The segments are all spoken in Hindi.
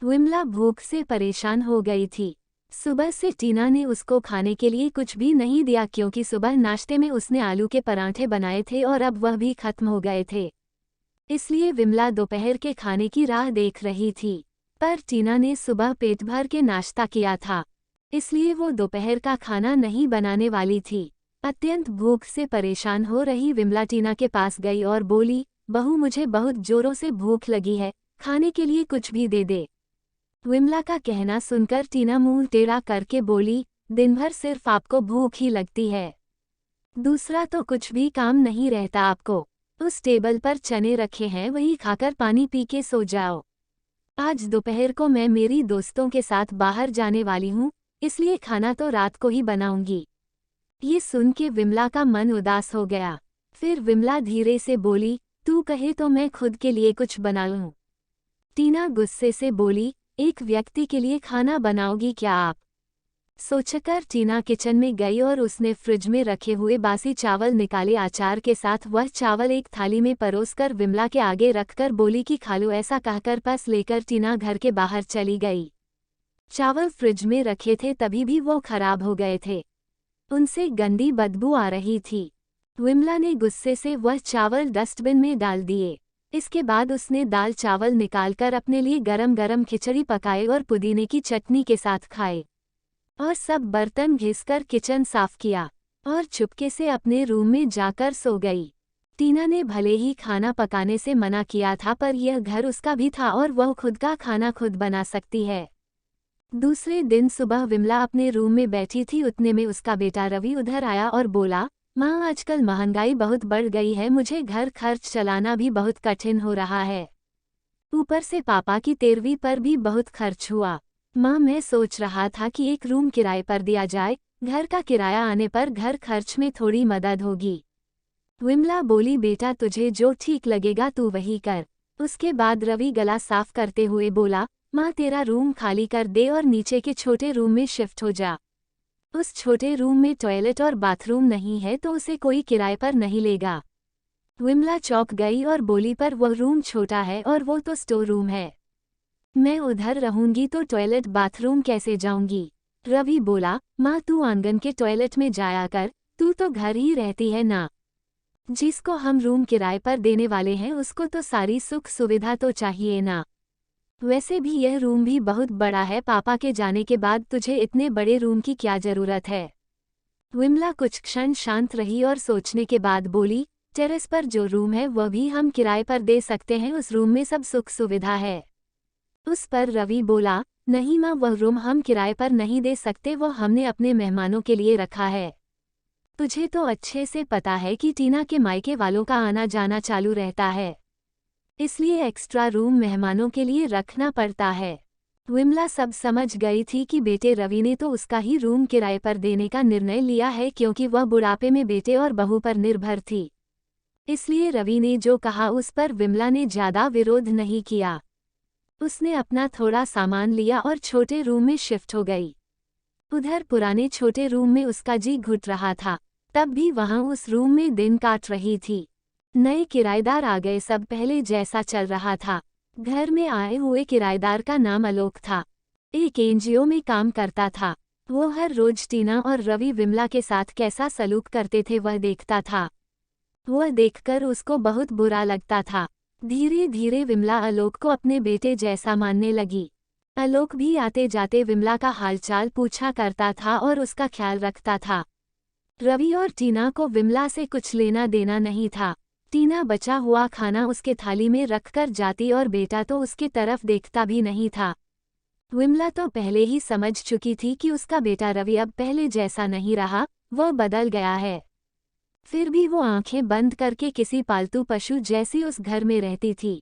विमला भूख से परेशान हो गई थी। सुबह से टीना ने उसको खाने के लिए कुछ भी नहीं दिया क्योंकि सुबह नाश्ते में उसने आलू के पराठे बनाए थे और अब वह भी खत्म हो गए थे। इसलिए विमला दोपहर के खाने की राह देख रही थी। पर टीना ने सुबह पेट भर के नाश्ता किया था, इसलिए वो दोपहर का खाना नहीं बनाने वाली थी। अत्यंत भूख से परेशान हो रही विमला टीना के पास गई और बोली, बहू मुझे बहुत जोरों से भूख लगी है, खाने के लिए कुछ भी दे दे। विमला का कहना सुनकर टीना मुंह टेढ़ा करके बोली, दिन भर सिर्फ आपको भूख ही लगती है, दूसरा तो कुछ भी काम नहीं रहता आपको। उस टेबल पर चने रखे हैं, वही खाकर पानी पी के सो जाओ। आज दोपहर को मैं मेरी दोस्तों के साथ बाहर जाने वाली हूँ, इसलिए खाना तो रात को ही बनाऊंगी। ये सुन के विमला का मन उदास हो गया। फिर विमला धीरे से बोली, तू कहे तो मैं खुद के लिए कुछ बना लूं। टीना गुस्से से बोली, एक व्यक्ति के लिए खाना बनाओगी क्या आप? सोचकर टीना किचन में गई और उसने फ्रिज में रखे हुए बासी चावल निकाले। अचार के साथ वह चावल एक थाली में परोसकर विमला के आगे रखकर बोली कि खा लो। ऐसा कहकर पर्स लेकर टीना घर के बाहर चली गई। चावल फ्रिज में रखे थे तभी भी वो खराब हो गए थे, उनसे गंदी बदबू आ रही थी। विमला ने गुस्से से वह चावल डस्टबिन में डाल दिए। इसके बाद उसने दाल चावल निकालकर अपने लिए गरम गरम खिचड़ी पकाए और पुदीने की चटनी के साथ खाए और सब बर्तन घिसकर किचन साफ किया और चुपके से अपने रूम में जाकर सो गई। टीना ने भले ही खाना पकाने से मना किया था, पर यह घर उसका भी था और वह खुद का खाना खुद बना सकती है। दूसरे दिन सुबह विमला अपने रूम में बैठी थी, उतने में उसका बेटा रवि उधर आया और बोला, माँ आजकल महंगाई बहुत बढ़ गई है, मुझे घर खर्च चलाना भी बहुत कठिन हो रहा है। ऊपर से पापा की 13वीं पर भी बहुत खर्च हुआ। माँ मैं सोच रहा था कि एक रूम किराए पर दिया जाए, घर का किराया आने पर घर खर्च में थोड़ी मदद होगी। विमला बोली, बेटा तुझे जो ठीक लगेगा तू वही कर। उसके बाद रवि गला साफ करते हुए बोला, माँ तेरा रूम खाली कर दे और नीचे के छोटे रूम में शिफ्ट हो जा। उस छोटे रूम में टॉयलेट और बाथरूम नहीं है तो उसे कोई किराए पर नहीं लेगा। विमला चौंक गई और बोली, पर वह रूम छोटा है और वो तो स्टोर रूम है, मैं उधर रहूंगी तो टॉयलेट बाथरूम कैसे जाऊंगी? रवि बोला, माँ तू आंगन के टॉयलेट में जाया कर, तू तो घर ही रहती है ना। जिसको हम रूम किराए पर देने वाले हैं उसको तो सारी सुख सुविधा तो चाहिए ना। वैसे भी यह रूम भी बहुत बड़ा है, पापा के जाने के बाद तुझे इतने बड़े रूम की क्या जरूरत है? विमला कुछ क्षण शांत रही और सोचने के बाद बोली, टेरेस पर जो रूम है वह भी हम किराए पर दे सकते हैं, उस रूम में सब सुख सुविधा है। उस पर रवि बोला, नहीं माँ वह रूम हम किराए पर नहीं दे सकते, वो हमने अपने मेहमानों के लिए रखा है। तुझे तो अच्छे से पता है कि टीना के मायके वालों का आना जाना चालू रहता है, इसलिए एक्स्ट्रा रूम मेहमानों के लिए रखना पड़ता है। विमला सब समझ गई थी कि बेटे रवि ने तो उसका ही रूम किराए पर देने का निर्णय लिया है, क्योंकि वह बुढ़ापे में बेटे और बहू पर निर्भर थी। इसलिए रवि ने जो कहा उस पर विमला ने ज्यादा विरोध नहीं किया। उसने अपना थोड़ा सामान लिया और छोटे रूम में शिफ्ट हो गई। उधर पुराने छोटे रूम में उसका जी घुट रहा था, तब भी वहां उस रूम में दिन काट रही थी। नए किराएदार आ गए, सब पहले जैसा चल रहा था। घर में आए हुए किराएदार का नाम आलोक था, एक एनजीओ में काम करता था। वो हर रोज टीना और रवि विमला के साथ कैसा सलूक करते थे वह देखता था। वह देखकर उसको बहुत बुरा लगता था। धीरे धीरे विमला आलोक को अपने बेटे जैसा मानने लगी। आलोक भी आते जाते विमला का हालचाल पूछा करता था और उसका ख्याल रखता था। रवि और टीना को विमला से कुछ लेना देना नहीं था। टीना बचा हुआ खाना उसके थाली में रखकर जाती और बेटा तो उसकी तरफ देखता भी नहीं था। विमला तो पहले ही समझ चुकी थी कि उसका बेटा रवि अब पहले जैसा नहीं रहा, वह बदल गया है। फिर भी वो आंखें बंद करके किसी पालतू पशु जैसी उस घर में रहती थी,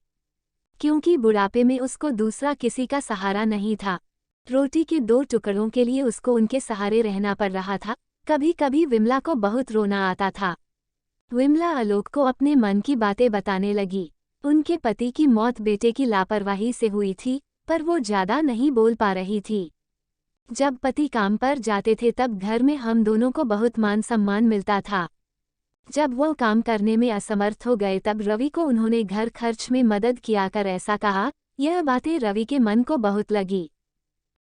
क्योंकि बुढ़ापे में उसको दूसरा किसी का सहारा नहीं था। रोटी के 2 टुकड़ों के लिए उसको उनके सहारे रहना पड़ रहा था। कभी कभी विमला को बहुत रोना आता था। विमला आलोक को अपने मन की बातें बताने लगी। उनके पति की मौत बेटे की लापरवाही से हुई थी, पर वो ज्यादा नहीं बोल पा रही थी। जब पति काम पर जाते थे तब घर में हम दोनों को बहुत मान सम्मान मिलता था। जब वो काम करने में असमर्थ हो गए तब रवि को उन्होंने घर खर्च में मदद किया कर ऐसा कहा, यह बातें रवि के मन को बहुत लगी।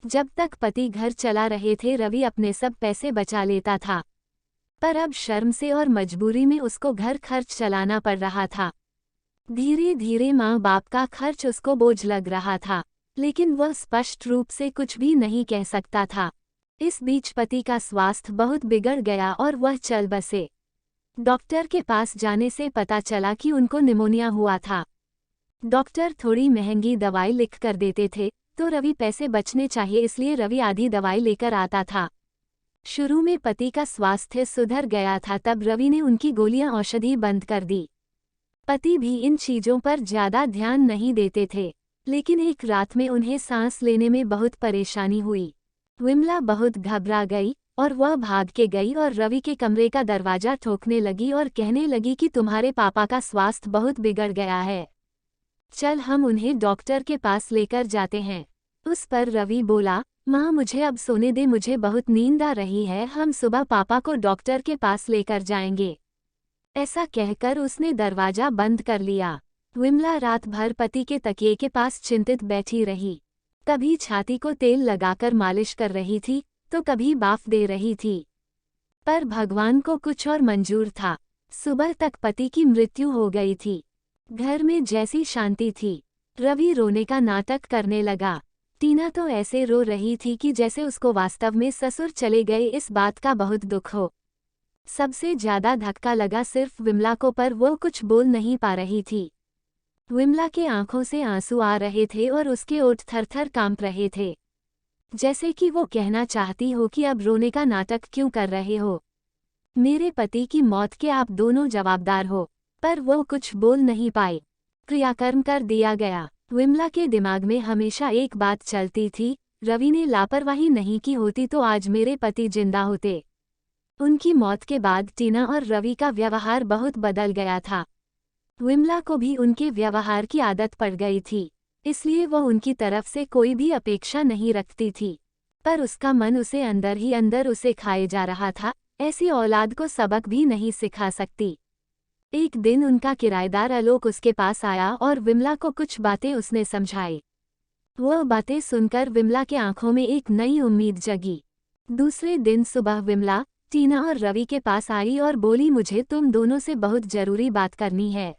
जब तक पति घर चला रहे थे रवि अपने सब पैसे बचा लेता था, पर अब शर्म से और मजबूरी में उसको घर खर्च चलाना पड़ रहा था। धीरे धीरे माँ बाप का खर्च उसको बोझ लग रहा था, लेकिन वह स्पष्ट रूप से कुछ भी नहीं कह सकता था। इस बीच पति का स्वास्थ्य बहुत बिगड़ गया और वह चल बसे। डॉक्टर के पास जाने से पता चला कि उनको निमोनिया हुआ था। डॉक्टर थोड़ी महंगी दवाई लिख कर देते थे, तो रवि पैसे बचने चाहिए इसलिए रवि आधी दवाई लेकर आता था। शुरू में पति का स्वास्थ्य सुधर गया था, तब रवि ने उनकी गोलियां औषधि बंद कर दी। पति भी इन चीजों पर ज्यादा ध्यान नहीं देते थे, लेकिन एक रात में उन्हें सांस लेने में बहुत परेशानी हुई। विमला बहुत घबरा गई और वह भाग के गई और रवि के कमरे का दरवाजा ठोकने लगी और कहने लगी कि तुम्हारे पापा का स्वास्थ्य बहुत बिगड़ गया है, चल हम उन्हें डॉक्टर के पास लेकर जाते हैं। उस पर रवि बोला, माँ मुझे अब सोने दे, मुझे बहुत नींद आ रही है, हम सुबह पापा को डॉक्टर के पास लेकर जाएंगे। ऐसा कहकर उसने दरवाजा बंद कर लिया। विमला रात भर पति के तकिए के पास चिंतित बैठी रही। कभी छाती को तेल लगाकर मालिश कर रही थी, तो कभी बाफ दे रही थी, पर भगवान को कुछ और मंजूर था। सुबह तक पति की मृत्यु हो गई थी। घर में जैसी शांति थी। रवि रोने का नाटक करने लगा। टीना तो ऐसे रो रही थी कि जैसे उसको वास्तव में ससुर चले गए इस बात का बहुत दुख हो। सबसे ज्यादा धक्का लगा सिर्फ विमला को, पर वो कुछ बोल नहीं पा रही थी। विमला के आंखों से आंसू आ रहे थे और उसके ओठ थरथर कांप रहे थे, जैसे कि वो कहना चाहती हो कि अब रोने का नाटक क्यों कर रहे हो, मेरे पति की मौत के आप दोनों जवाबदार हो। पर वो कुछ बोल नहीं पाए। क्रियाकर्म कर दिया गया। विमला के दिमाग में हमेशा एक बात चलती थी, रवि ने लापरवाही नहीं की होती तो आज मेरे पति जिंदा होते। उनकी मौत के बाद टीना और रवि का व्यवहार बहुत बदल गया था। विमला को भी उनके व्यवहार की आदत पड़ गई थी, इसलिए वह उनकी तरफ से कोई भी अपेक्षा नहीं रखती थी, पर उसका मन उसे अंदर ही अंदर उसे खाए जा रहा था। ऐसी औलाद को सबक भी नहीं सिखा सकती। एक दिन उनका किराएदार आलोक उसके पास आया और विमला को कुछ बातें उसने समझाई। वह बातें सुनकर विमला के आंखों में एक नई उम्मीद जगी। दूसरे दिन सुबह विमला टीना और रवि के पास आई और बोली, मुझे तुम दोनों से बहुत जरूरी बात करनी है।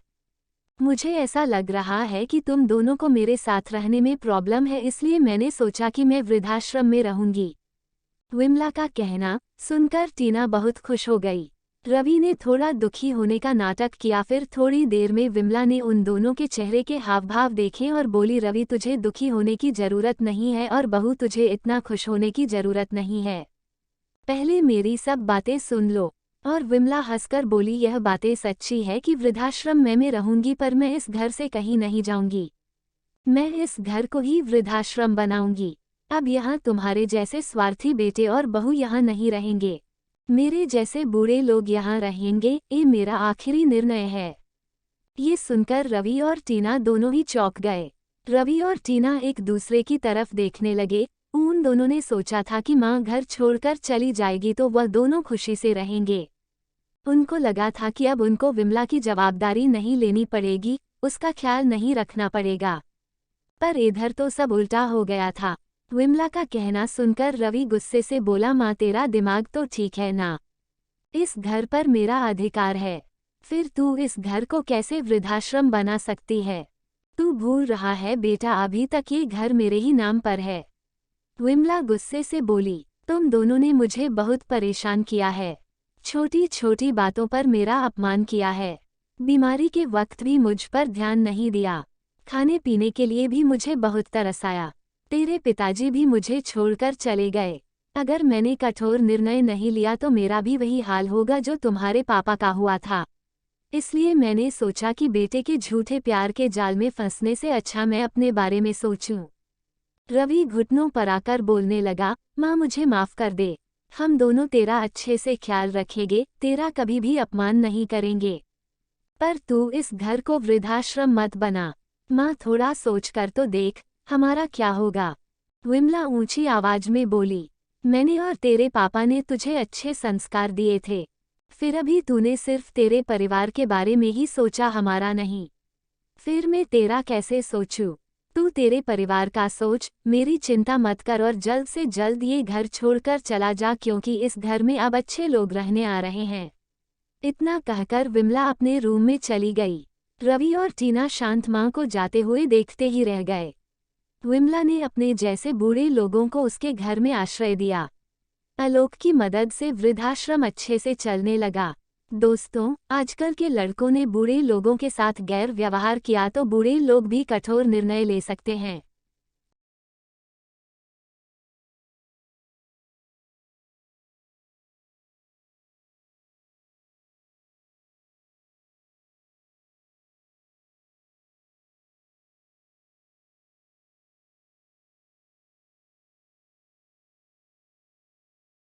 मुझे ऐसा लग रहा है कि तुम दोनों को मेरे साथ रहने में प्रॉब्लम है, इसलिए मैंने सोचा कि मैं वृद्धाश्रम में रहूंगी। विमला का कहना सुनकर टीना बहुत खुश हो गई। रवि ने थोड़ा दुखी होने का नाटक किया, फिर थोड़ी देर में विमला ने उन दोनों के चेहरे के हावभाव देखे और बोली, रवि तुझे दुखी होने की जरूरत नहीं है और बहू तुझे इतना खुश होने की जरूरत नहीं है। पहले मेरी सब बातें सुन लो। और विमला हंसकर बोली, यह बातें सच्ची है कि वृद्धाश्रम में रहूंगी, पर मैं इस घर से कहीं नहीं जाऊंगी। मैं इस घर को ही वृद्धाश्रम बनाऊंगी। अब यहाँ तुम्हारे जैसे स्वार्थी बेटे और बहू यहाँ नहीं रहेंगे, मेरे जैसे बूढ़े लोग यहाँ रहेंगे। ये मेरा आखिरी निर्णय है। ये सुनकर रवि और टीना दोनों ही चौंक गए। रवि और टीना एक दूसरे की तरफ देखने लगे। उन दोनों ने सोचा था कि माँ घर छोड़कर चली जाएगी तो वह दोनों खुशी से रहेंगे। उनको लगा था कि अब उनको विमला की जवाबदारी नहीं लेनी पड़ेगी, उसका ख्याल नहीं रखना पड़ेगा। पर इधर तो सब उल्टा हो गया था। विमला का कहना सुनकर रवि गुस्से से बोला, माँ तेरा दिमाग तो ठीक है ना, इस घर पर मेरा अधिकार है, फिर तू इस घर को कैसे वृद्धाश्रम बना सकती है? तू भूल रहा है बेटा, अभी तक ये घर मेरे ही नाम पर है। विमला गुस्से से बोली, तुम दोनों ने मुझे बहुत परेशान किया है, छोटी छोटी बातों पर मेरा अपमान किया है, बीमारी के वक्त भी मुझ पर ध्यान नहीं दिया, खाने पीने के लिए भी मुझे बहुत तरस आया, तेरे पिताजी भी मुझे छोड़कर चले गए। अगर मैंने कठोर निर्णय नहीं लिया तो मेरा भी वही हाल होगा जो तुम्हारे पापा का हुआ था। इसलिए मैंने सोचा कि बेटे के झूठे प्यार के जाल में फंसने से अच्छा मैं अपने बारे में सोचूं। रवि घुटनों पर आकर बोलने लगा, माँ मुझे माफ कर दे, हम दोनों तेरा अच्छे से ख्याल रखेंगे, तेरा कभी भी अपमान नहीं करेंगे, पर तू इस घर को वृद्धाश्रम मत बना। माँ थोड़ा सोच कर तो देख, हमारा क्या होगा? विमला ऊंची आवाज में बोली, मैंने और तेरे पापा ने तुझे अच्छे संस्कार दिए थे, फिर अभी तूने सिर्फ तेरे परिवार के बारे में ही सोचा, हमारा नहीं। फिर मैं तेरा कैसे सोचूं? तू तेरे परिवार का सोच, मेरी चिंता मत कर और जल्द से जल्द ये घर छोड़कर चला जा क्योंकि इस घर में अब अच्छे लोग रहने आ रहे हैं। इतना कहकर विमला अपने रूम में चली गई। रवि और टीना शांत माँ को जाते हुए देखते ही रह गए। विमला ने अपने जैसे बूढ़े लोगों को उसके घर में आश्रय दिया। आलोक की मदद से वृद्धाश्रम अच्छे से चलने लगा। दोस्तों, आजकल के लड़कों ने बूढ़े लोगों के साथ गैर व्यवहार किया तो बूढ़े लोग भी कठोर निर्णय ले सकते हैं।